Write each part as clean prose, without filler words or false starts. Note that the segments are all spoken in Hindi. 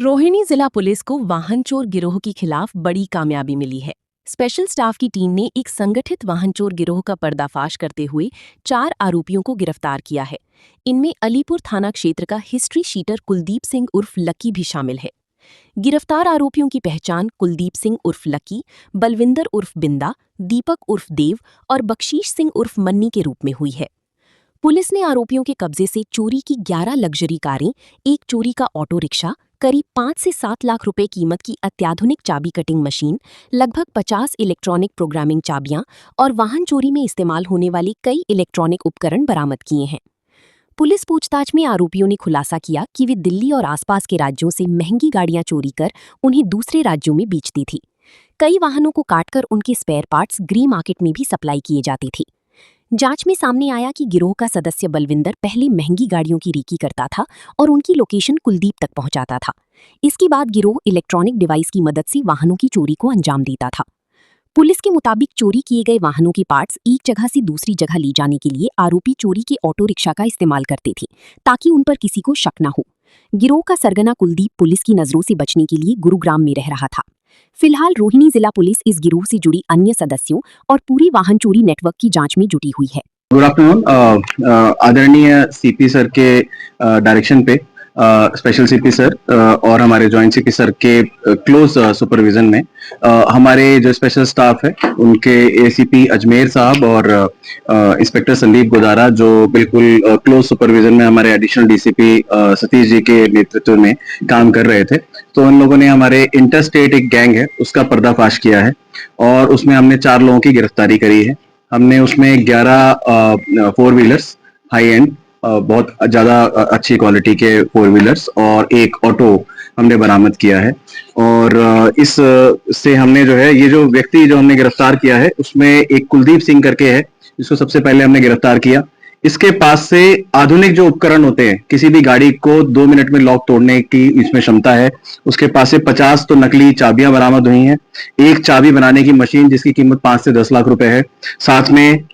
रोहिणी जिला पुलिस को वाहन चोर गिरोह के खिलाफ बड़ी कामयाबी मिली है। स्पेशल स्टाफ की टीम ने एक संगठित वाहन चोर गिरोह का पर्दाफाश करते हुए 4 आरोपियों को गिरफ्तार किया है। इनमें अलीपुर थाना क्षेत्र का हिस्ट्री शीटर कुलदीप सिंह उर्फ लक्की भी शामिल है। गिरफ्तार आरोपियों की पहचान कुलदीप सिंह उर्फ लक्की, बलविंदर उर्फ बिंदा, दीपक उर्फ देव और बख्शीश सिंह उर्फ मन्नी के रूप में हुई है। पुलिस ने आरोपियों के कब्जे से चोरी की 11 लग्जरी कारें, एक चोरी का ऑटो रिक्शा, करीब 5 से 7 लाख रुपए कीमत की अत्याधुनिक चाबी कटिंग मशीन, लगभग 50 इलेक्ट्रॉनिक प्रोग्रामिंग चाबियां और वाहन चोरी में इस्तेमाल होने वाली कई इलेक्ट्रॉनिक उपकरण बरामद किए हैं। पुलिस पूछताछ में आरोपियों ने खुलासा किया कि वे दिल्ली और आसपास के राज्यों से महंगी गाड़ियां चोरी कर उन्हें दूसरे राज्यों में बेचती थी। कई वाहनों को काटकर उनके स्पेयर पार्ट्स ग्रे मार्केट में भी सप्लाई किए जाते थे। जांच में सामने आया कि गिरोह का सदस्य बलविंदर पहले महंगी गाड़ियों की रेकी करता था और उनकी लोकेशन कुलदीप तक पहुंचाता था। इसके बाद गिरोह इलेक्ट्रॉनिक डिवाइस की मदद से वाहनों की चोरी को अंजाम देता था। पुलिस के मुताबिक चोरी किए गए वाहनों के पार्ट्स एक जगह से दूसरी जगह ले जाने के लिए आरोपी चोरी के ऑटो रिक्शा का इस्तेमाल करते थे, ताकि उन पर किसी को शक न हो। गिरोह का सरगना कुलदीप पुलिस की नजरों से बचने के लिए गुरुग्राम में रह रहा था। फिलहाल रोहिणी जिला पुलिस इस गिरोह से जुड़ी अन्य सदस्यों और पूरी वाहन चोरी नेटवर्क की जांच में जुटी हुई है। Good afternoon. आदरणीय सीपी सर के डायरेक्शन पे स्पेशल सीपी सर और हमारे जॉइंट सीपी सर के क्लोज सुपरविजन में हमारे जो स्पेशल स्टाफ है उनके एसीपी अजमेर साहब और इंस्पेक्टर संदीप गोदारा जो बिल्कुल क्लोज सुपरविजन में हमारे एडिशनल डीसीपी सतीश जी के नेतृत्व में काम कर रहे थे। तो उन लोगों ने हमारे इंटर स्टेट एक गैंग है उसका पर्दाफाश किया है और उसमें हमने 4 लोगों की गिरफ्तारी करी है। हमने उसमें 11 4 व्हीलर्स हाई एंड बहुत ज्यादा अच्छी क्वालिटी के 4 व्हीलर्स और एक ऑटो हमने बरामद किया है। और इस से हमने जो है ये जो व्यक्ति जो हमने गिरफ्तार किया है उसमें एक कुलदीप सिंह करके है जिसको सबसे पहले हमने गिरफ्तार किया। इसके पास से आधुनिक जो उपकरण होते हैं किसी भी गाड़ी को 2 मिनट में लॉक तोड़ने की इसमें क्षमता है। उसके पास से 50 तो नकली चाबियां बरामद हुई हैं, एक चाबी बनाने की मशीन जिसकी कीमत 5 से 10 लाख रुपए है, साथ में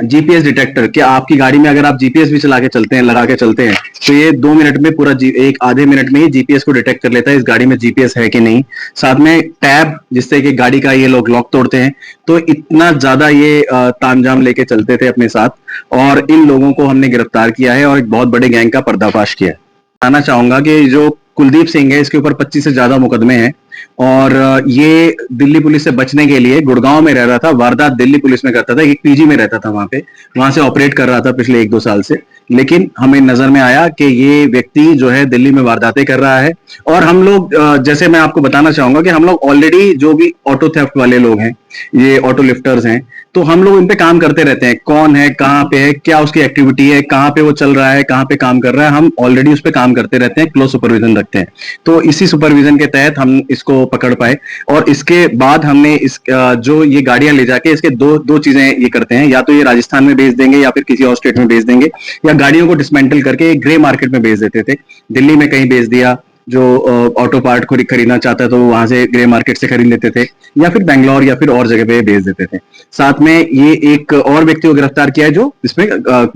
जीपीएस डिटेक्टर। क्या आपकी गाड़ी में अगर आप जीपीएस भी चला के चलते हैं, लगा के चलते हैं, तो ये 2 मिनट में पूरा एक आधे मिनट में ही जीपीएस को डिटेक्ट कर लेता है इस गाड़ी में जीपीएस है कि नहीं। साथ में टैब जिससे कि गाड़ी का ये लोग लॉक तोड़ते हैं। तो इतना ज्यादा ये तामझाम लेके चलते थे अपने साथ और इन लोगों को हमने गिरफ्तार किया है और एक बहुत बड़े गैंग का पर्दाफाश किया है। बताना चाहूंगा कि जो कुलदीप सिंह है इसके ऊपर 25 से ज्यादा मुकदमे हैं और ये दिल्ली पुलिस से बचने के लिए गुड़गांव में रह रहा था। वारदात दिल्ली पुलिस में करता था, एक पीजी में रहता था, वहां से ऑपरेट कर रहा था पिछले 1-2 साल से। लेकिन हमें नजर में आया कि ये व्यक्ति जो है दिल्ली में वारदातें कर रहा है और हम लोग जैसे मैं आपको बताना चाहूंगा कि हम लोग ऑलरेडी जो भी ऑटो थेफ्ट वाले लोग हैं, ये ऑटो लिफ्टर्स हैं, तो हम लोग इन पे काम करते रहते हैं। कौन है, कहाँ पे है, क्या उसकी एक्टिविटी है, कहाँ पे वो चल रहा है, कहाँ पे काम कर रहा है, हम ऑलरेडी उस पे काम करते रहते हैं, क्लोज सुपरविजन रखते हैं। तो इसी सुपरविजन के तहत हम इसको पकड़ पाए और इसके बाद हमने इस जो ये गाड़ियां ले जाके इसके दो चीजें ये करते हैं, या तो ये राजस्थान में बेच देंगे या फिर किसी और स्टेट में बेच देंगे, या गाड़ियों को डिसमेंटल करके ग्रे मार्केट में बेच देते थे। दिल्ली में कहीं बेच दिया, जो ऑटो पार्ट को खरीदना चाहता है तो वहां से ग्रे मार्केट से खरीद लेते थे, या फिर बैंगलोर या फिर और जगह पे बेच देते थे। साथ में ये एक और व्यक्ति को गिरफ्तार किया है जो इसमें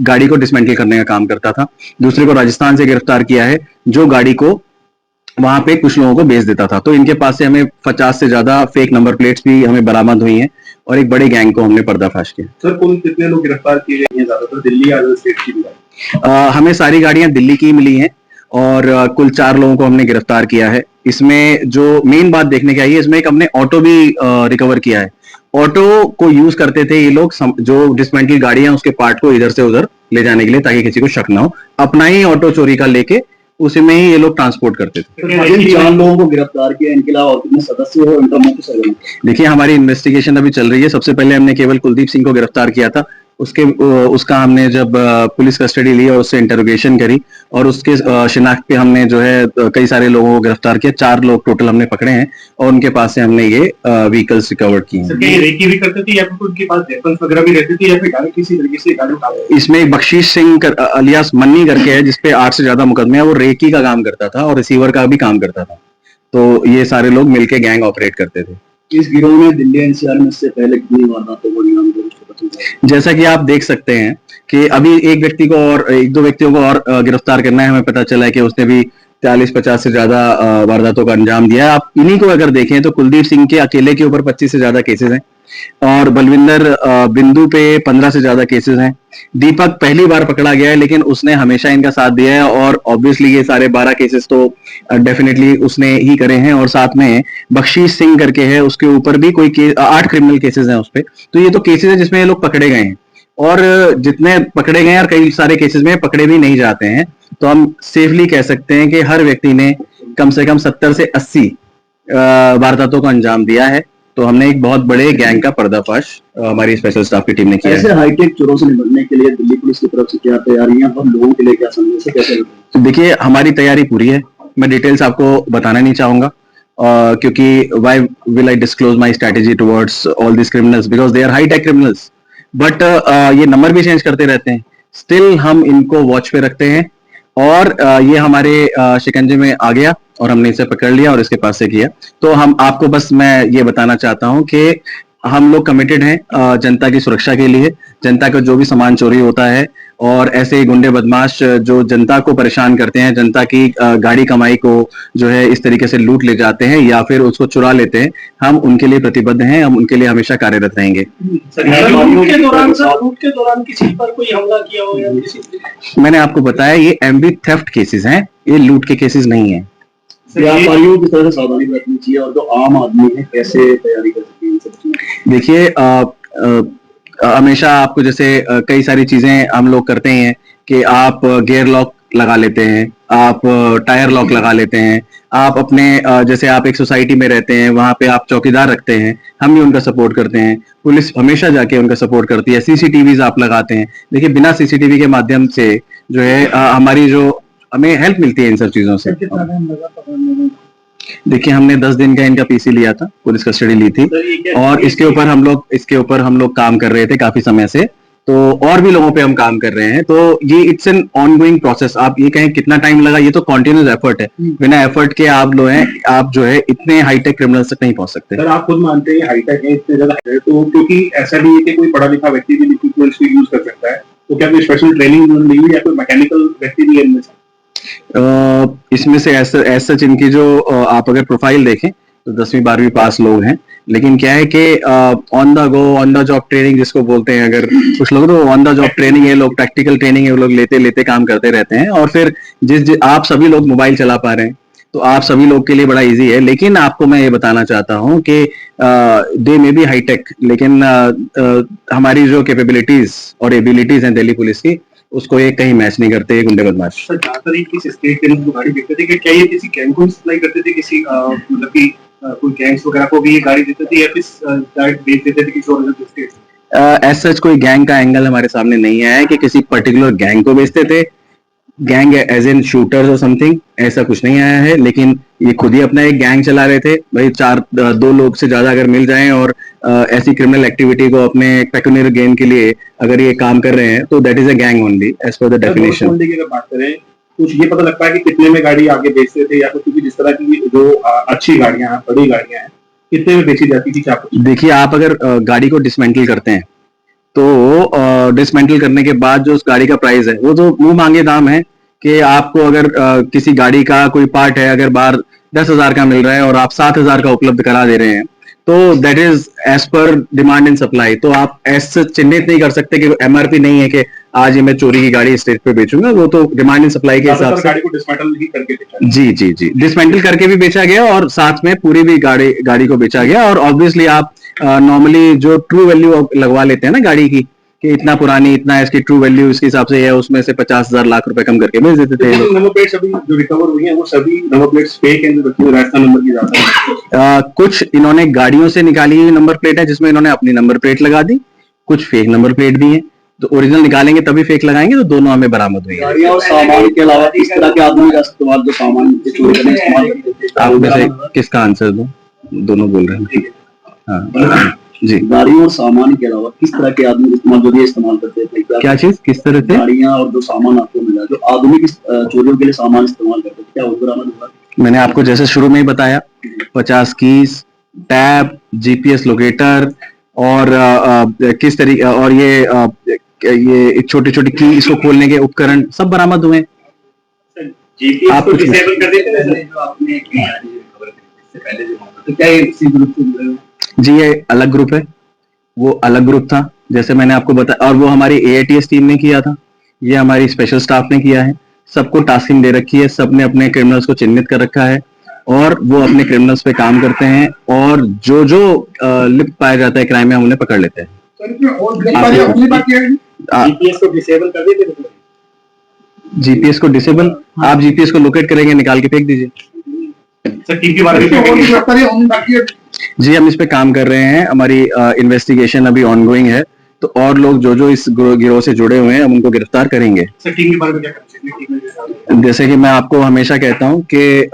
गाड़ी को डिसमेंटल करने का काम करता था। दूसरे को राजस्थान से गिरफ्तार किया है जो गाड़ी को वहां पे कुछ लोगों को बेच देता था। तो इनके पास से हमें 50 से ज्यादा फेक नंबर प्लेट्स भी हमें बरामद हुई हैं और एक बड़े गैंग को हमने पर्दाफाश किया। सर कुल कितने लोग गिरफ्तार किए गए हैं? ज्यादातर दिल्ली या अदर स्टेट की भी? हमें सारी गाड़ियां दिल्ली की मिली हैं और कुल 4 लोगों को हमने गिरफ्तार किया है। इसमें जो मेन बात देखने की आई है, इसमें एक हमने ऑटो भी रिकवर किया है। ऑटो को यूज करते थे ये लोग जो डिसमेंटल गाड़ियां उसके पार्ट को इधर से उधर ले जाने के लिए, ताकि किसी को शक ना हो। अपना ही ऑटो चोरी का लेके उसी में ही ये लोग ट्रांसपोर्ट करते थे। इन 4 लोगों को गिरफ्तार किया, इनके अलावा और कितने सदस्य हो इनका मुख्य सरगना? देखिए हमारी इन्वेस्टिगेशन अभी चल रही है। सबसे पहले हमने केवल कुलदीप सिंह को गिरफ्तार किया था। उसका हमने जब पुलिस कस्टडी ली और उससे इंटरोगेशन करी और उसके शिनाख्त पे हमने जो है कई सारे लोगों को गिरफ्तार किया। 4 लोग टोटल हमने पकड़े हैं और उनके पास से हमने ये व्हीकल्स रिकवर्ड किए हैं। ये रेकी भी करते थे या फिर उनके पास वेपन्स वगैरह भी रहते थे या फिर गाड़ी किसी तरीके से गाड़ी? इसमें एक बख्शीश सिंह अलियास मन्नी करके है जिसपे 8 से ज्यादा मुकदमे हैं। वो रेकी का काम करता था और रिसीवर का भी काम करता था। तो ये सारे लोग मिलके गैंग ऑपरेट करते थे। इस गिरोह में दिल्ली एनसीआर में इससे पहले कितनी वारदातों को अंजाम दिया? जैसा कि आप देख सकते हैं कि अभी एक व्यक्ति को और 1-2 व्यक्तियों को और गिरफ्तार करना है। हमें पता चला है कि उसने भी 40-50 से ज्यादा वारदातों का अंजाम दिया है। आप इन्हीं को अगर देखें तो कुलदीप सिंह के अकेले के ऊपर 25 से ज्यादा केसेस हैं और बलविंदर बिंदु पे 15 से ज्यादा केसेस हैं। दीपक पहली बार पकड़ा गया है लेकिन उसने हमेशा इनका साथ दिया है और ऑब्वियसली ये सारे 12 केसेस तो डेफिनेटली उसने ही करे हैं। और साथ में बख्शीश सिंह करके है, उसके ऊपर भी कोई 8 क्रिमिनल केसेस हैं उस पे। तो ये तो केसेस है जिसमें ये लोग पकड़े गए हैं और जितने पकड़े गए हैं और कई सारे केसेस में पकड़े भी नहीं जाते हैं। तो हम सेफली कह सकते हैं कि हर व्यक्ति ने कम से कम 70 से 80 वारदातों को अंजाम दिया है। तो हमने एक बहुत बड़े गैंग का पर्दाफाश हमारी स्पेशल स्टाफ की टीम ने किया ऐसे हाईटेक चोरों से निपटने के लिए दिल्ली पुलिस की तरफ से क्या तैयारियां और लोगों के लिए क्या संदेश है, कैसे? तो देखिए हमारी तैयारी पूरी है, मैं डिटेल्स आपको बताना नहीं चाहूंगा क्योंकि why will I disclose my strategy towards all this criminals because they are high tech criminals. But ये नंबर भी चेंज करते रहते हैं, स्टिल हम इनको वॉच पे रखते हैं और ये हमारे शिकंजे में आ गया और हमने इसे पकड़ लिया और इसके पास से किया। तो हम आपको बस मैं ये बताना चाहता हूं कि हम लोग कमिटेड हैं जनता की सुरक्षा के लिए। जनता का जो भी सामान चोरी होता है और ऐसे गुंडे बदमाश जो जनता को परेशान करते हैं, जनता की गाड़ी कमाई को जो है इस तरीके से लूट ले जाते हैं या फिर उसको चुरा लेते हैं, हम उनके लिए प्रतिबद्ध हैं, हम उनके लिए हमेशा कार्यरत रहेंगे। लूट के दौरान किसी पर कोई हमला किया हो या किसी? मैंने आपको बताया ये एमवी थेफ्ट केसेस हैं, ये लूट के केसेस नहीं है। व्यापारियों की तरह से सावधानी बरतनी चाहिए और जो आम आदमी है कैसे तैयारी कर सकते हैं इन सब चीजों? देखिए हमेशा आपको जैसे कई सारी चीजें हम लोग करते हैं कि आप गियर लॉक लगा लेते हैं, आप टायर लॉक लगा लेते हैं, आप अपने जैसे आप एक सोसाइटी में रहते हैं वहां पे आप चौकीदार रखते हैं, हम भी उनका सपोर्ट करते हैं, पुलिस हमेशा जाके उनका सपोर्ट करती है, सीसीटीवी आप लगाते हैं। देखिए बिना सीसीटीवी के माध्यम से जो है हमारी जो हमें हेल्प मिलती है इन सब चीजों से। देखिए हमने 10 दिन का इनका पीसी लिया था, पुलिस कस्टडी ली थी और इसके ऊपर हम लोग काम कर रहे थे काफी समय से। तो और भी लोगों पे हम काम कर रहे हैं, तो ये इट्स एन ऑनगोइंग प्रोसेस। आप ये कहें कितना टाइम लगा, ये तो कॉन्टिन्यूस एफर्ट है। बिना एफर्ट के आप लोग हैं, आप जो है इतने हाईटेक क्रिमिनल्स तक नहीं पहुंच सकते। सर आप खुद मानते हैं हाईटेक है, इतने ज्यादा है, तो क्योंकि ऐसा भी है कि कोई पढ़ा लिखा व्यक्ति भी इक्विपमेंट्स को यूज कर सकता है, तो क्या कोई स्पेशल ट्रेनिंग ली हुई या कोई मैकेनिकल व्यक्ति भी है इनमें से? इसमें से ऐसा सच इनकी जो आप अगर प्रोफाइल देखें तो 10वीं 12वीं पास लोग हैं, लेकिन क्या है कि on the go on the job training जिसको बोलते हैं, अगर कुछ लोग तो ऑन द जॉब ट्रेनिंग है, लोग प्रैक्टिकल ट्रेनिंग है, वो लोग लेते लेते काम करते रहते हैं। और फिर आप सभी लोग मोबाइल चला पा रहे हैं तो आप सभी लोग के लिए बड़ा इजी है। लेकिन आपको मैं ये बताना चाहता हूं कि दे में भी हाईटेक, लेकिन हमारी जो कैपेबिलिटीज और एबिलिटीज हैं दिल्ली पुलिस की, उसको ये कहीं मैच नहीं करते गुंडे बदमाश। सर ज्यादातर किसी स्टेट के लोग गाड़ी बेचते थे, क्या ये किसी गैंग को सप्लाई करते थे, किसी मतलब कि कोई गैंग्स वगैरह को भी ये गाड़ी देते थे या फिर डायरेक्ट बेच देते थे किसी और स्टेट? एज सच कोई गैंग का एंगल हमारे सामने नहीं आया है कि किसी पर्टिकुलर गैंग को बेचते थे, गैंग एज इन शूटर्स और समथिंग, ऐसा कुछ नहीं आया है। लेकिन ये खुद ही अपना एक गैंग चला रहे थे भाई। 2 लोग से ज्यादा अगर मिल जाएं और ऐसी क्रिमिनल एक्टिविटी को अपने पेक्यूनियर गेन के लिए अगर ये काम कर रहे हैं तो that is a gang only as per the definition. अगर बात करें कुछ ये पता लगता है कि कितने में गाड़ी आगे बेचते थे या फिर क्योंकि जिस तरह की जो अच्छी गाड़ियां हैं, बड़ी गाड़ियां हैं, कितने में बेची जाती थी क्या? देखिए आप अगर गाड़ी को डिसमेंटल करते हैं तो डिसमेंटल करने के बाद जो उस गाड़ी का प्राइस है वो तो मुंह मांगे दाम है कि आपको अगर किसी गाड़ी का कोई पार्ट है अगर बाहर 10,000 का मिल रहा है और आप 7,000 का उपलब्ध करा दे रहे हैं तो that is as per demand and supply. तो आप ऐसे चिन्हित नहीं कर सकते कि एमआरपी नहीं है कि आज ये मैं चोरी की गाड़ी स्टेज पे बेचूंगा, वो तो डिमांड एंड सप्लाई के हिसाब से गाड़ी को डिसमेंटल ही करके बेचा। जी डिसमेंटल करके भी बेचा गया और साथ में पूरी भी गाड़ी को बेचा गया। और ऑब्वियसली आप नॉर्मली जो ट्रू वैल्यू लगवा लेते हैं ना गाड़ी की कि इतना पुरानी, इतना इसकी ट्रू वैल्यू इसके हिसाब से है, उसमें से 50,000 लाख रुपए कम करके बेच देते थे। नंबर प्लेट्स अभी जो रिकवर हुई हैं वो सभी नंबर प्लेट्स फेक हैं, जो राजस्थान नंबर की ज्यादा है। कुछ इन्होंने गाड़ियों से निकाली हुई नंबर प्लेट है जिसमें इन्होंने अपनी नंबर प्लेट लगा दी, कुछ फेक नंबर प्लेट भी है। तो ओरिजिनल निकालेंगे तभी फेक लगाएंगे, तो दोनों हमें बरामद हुई। गाड़ियां और सामान के अलावा किस तरह के आदमी का इस्तेमाल, जो सामान चोरी करने इस्तेमाल करते थे? आप में से किसका आंसर दो? दोनों बोल रहे हैं। हाँ जी। गाड़ियों और सामान के अलावा किस तरह के आदमी इस्तेमाल करते थे? क्या चीज किस तरह से? गाड़ियां और जो सामान आपको मिला, जो आधुनिक चोरियों के लिए सामान इस्तेमाल करते थे, क्या वो बरामद हुआ? मैंने आपको जैसे शुरू में ही बताया, 50 कीज, टैब, जीपीएस लोकेटर और किस तरीके और ये छोटे छोटे की इसको खोलने के उपकरण सब बरामद हुए। जीपीएस आप को कुछ- डिसेबल कर देते हैं जो आपने खबर करी इससे पहले जो हुआ था, तो क्या ये इसी ग्रुप से जुड़े हुए? जी, ये अलग ग्रुप है, वो अलग ग्रुप था, जैसे मैंने आपको बताया, और वो हमारी एआईटीएस टीम ने किया था, ये हमारी स्पेशल स्टाफ ने किया है। सबको टास्किंग दे रखी है, सबने अपने क्रिमिनल्स को चिन्हित कर रखा है और वो अपने क्रिमिनल्स पे काम करते हैं, और जो जो लिप्त पाया जाता है क्राइम में, हम उन्हें पकड़ लेते हैं। जीपीएस को डिसेबल कर देते हैं। जीपीएस को डिसेबल, आप जीपीएस को लोकेट करेंगे, निकाल के फेंक दीजिए। सर टीम के बारे में क्या कहेंगे? जी, हम इस पे काम कर रहे हैं, हमारी इन्वेस्टिगेशन अभी ऑनगोइंग है, तो और लोग जो जो इस गिरोह से जुड़े हुए हैं, हम उनको गिरफ्तार करेंगे। सर टीम के बारे में क्या कहेंगे? जैसे कि मैं आपको हमेशा कहता हूं कि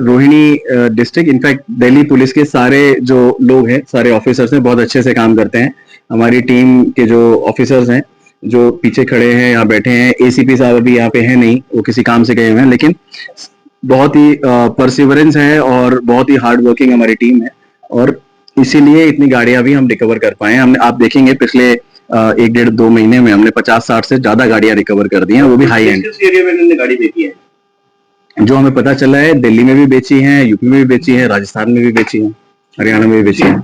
Rohini district, in fact Delhi police के सारे जो लोग हैं, सारे ऑफिसर्स हैं, बहुत अच्छे से काम करते हैं। हमारी टीम के जो ऑफिसर्स हैं, जो पीछे खड़े हैं, यहाँ बैठे हैं, एसीपी साहब अभी यहाँ पे हैं नहीं, वो किसी काम से गए हुए हैं, लेकिन बहुत ही परसिवरेंस है और बहुत ही हार्ड वर्किंग हमारी टीम है, और इसीलिए इतनी गाड़ियां भी हम रिकवर कर पाए हैं। हमने, आप देखेंगे पिछले 1-1.5-2 महीने में हमने 50-60 से ज्यादा गाड़ियां रिकवर कर दी हैं, वो भी हाई एंड। किस एरिया में इन्होंने गाड़ी बेची है? जो हमें पता चला है, दिल्ली में भी बेची है, यूपी में भी बेची है, राजस्थान में भी बेची है, हरियाणा में भी बेची है।